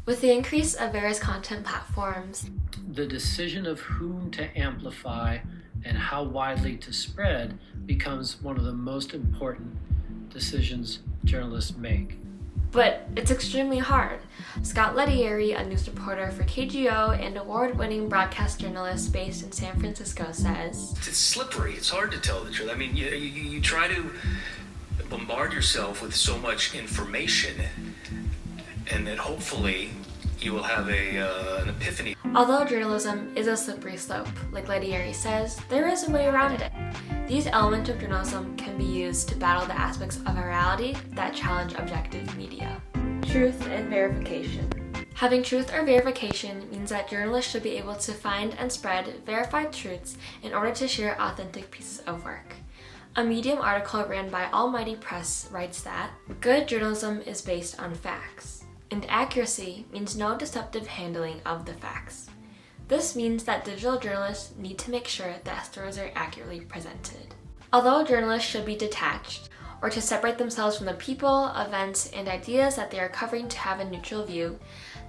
With the increase of various content platforms, the decision of whom to amplify and how widely to spread becomes one of the most important decisions journalists make. but it's extremely hard. Scott Lettieri, a news reporter for KGO and award-winning broadcast journalist based in San Francisco, says, It's slippery. It's hard to tell the truth. I mean, you try to bombard yourself with so much information, and that hopefully you will have an epiphany. Although journalism is a slippery slope, like Lettieri says, there is a way around it. These elements of journalism can be used to battle the aspects of virality that challenge objective media. Truth and verification. Having truth or verification means that journalists should be able to find and spread verified truths in order to share authentic pieces of work. A Medium article ran by Almighty Press writes that good journalism is based on facts, and accuracy means no deceptive handling of the facts. This means that digital journalists need to make sure that stories are accurately presented. Although journalists should be detached, or to separate themselves from the people, events, and ideas that they are covering to have a neutral view,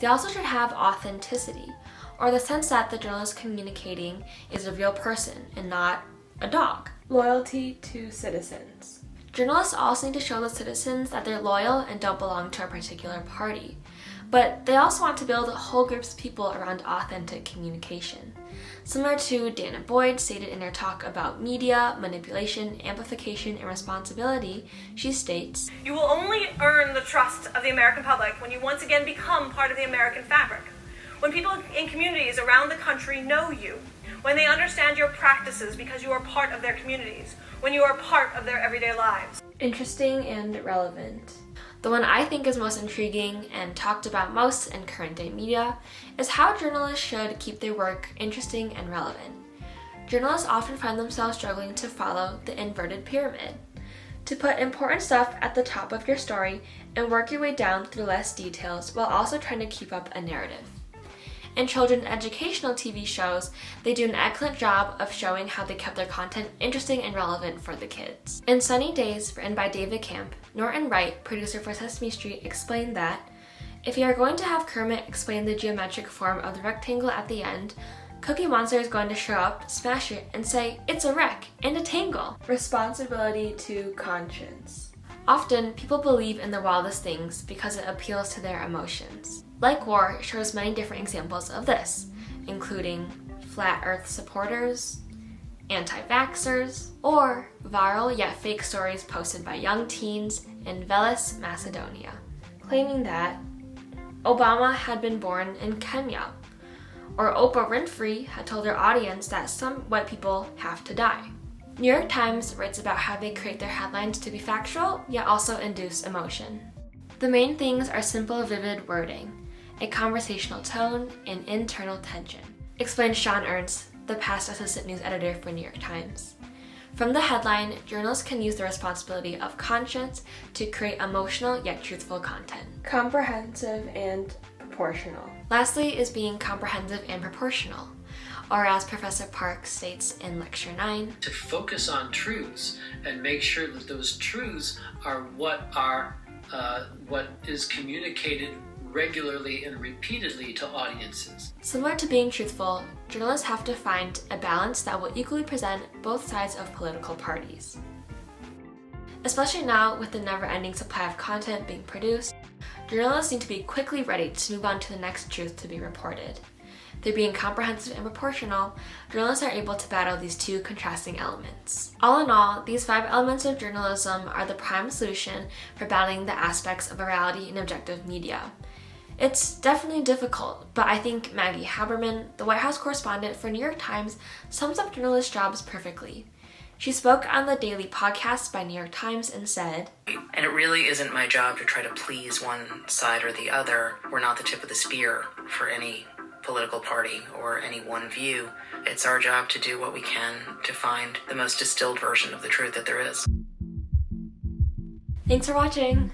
they also should have authenticity, or the sense that the journalist communicating is a real person and not a dog. Loyalty to citizens. Journalists also need to show the citizens that they're loyal and don't belong to a particular party. But they also want to build whole groups of people around authentic communication. Similar to Dana Boyd stated in her talk about media, manipulation, amplification, and responsibility, she states, "You will only earn the trust of the American public when you once again become part of the American fabric. When people in communities around the country know you, when they understand your practices because you are part of their communities, when you are part of their everyday lives." Interesting and relevant. The one I think is most intriguing and talked about most in current day media is how journalists should keep their work interesting and relevant. Journalists often find themselves struggling to follow the inverted pyramid, to put important stuff at the top of your story and work your way down through less details while also trying to keep up a narrative. In children's educational TV shows, they do an excellent job of showing how they kept their content interesting and relevant for the kids. In Sunny Days, written by David Camp, Norton Wright, producer for Sesame Street, explained that if you are going to have Kermit explain the geometric form of the rectangle at the end, Cookie Monster is going to show up, smash it, and say, "It's a wreck and a tangle." Responsibility to conscience. Often, people believe in the wildest things because it appeals to their emotions. Like War shows many different examples of this, including flat earth supporters, anti-vaxxers, or viral yet fake stories posted by young teens in Veles, Macedonia, claiming that Obama had been born in Kenya, or Oprah Winfrey had told her audience that some white people have to die. New York Times writes about how they create their headlines to be factual, yet also induce emotion. The main things are simple, vivid wording, a conversational tone, and internal tension, explained Sean Ernst, the past assistant news editor for New York Times. From the headline, journalists can use the responsibility of conscience to create emotional yet truthful content. Comprehensive and proportional. Lastly is being comprehensive and proportional, or as Professor Park states in Lecture 9, to focus on truths and make sure that those truths are what is communicated regularly and repeatedly to audiences. Similar to being truthful, journalists have to find a balance that will equally present both sides of political parties. Especially now with the never-ending supply of content being produced, journalists need to be quickly ready to move on to the next truth to be reported. Through being comprehensive and proportional, journalists are able to battle these two contrasting elements. All in all, these 5 elements of journalism are the prime solution for battling the aspects of virality in objective media. It's definitely difficult, but I think Maggie Haberman, the White House correspondent for New York Times, sums up journalists' jobs perfectly. She spoke on the Daily Podcast by New York Times and said, "And it really isn't my job to try to please one side or the other. We're not the tip of the spear for any political party or any one view. It's our job to do what we can to find the most distilled version of the truth that there is." Thanks for watching!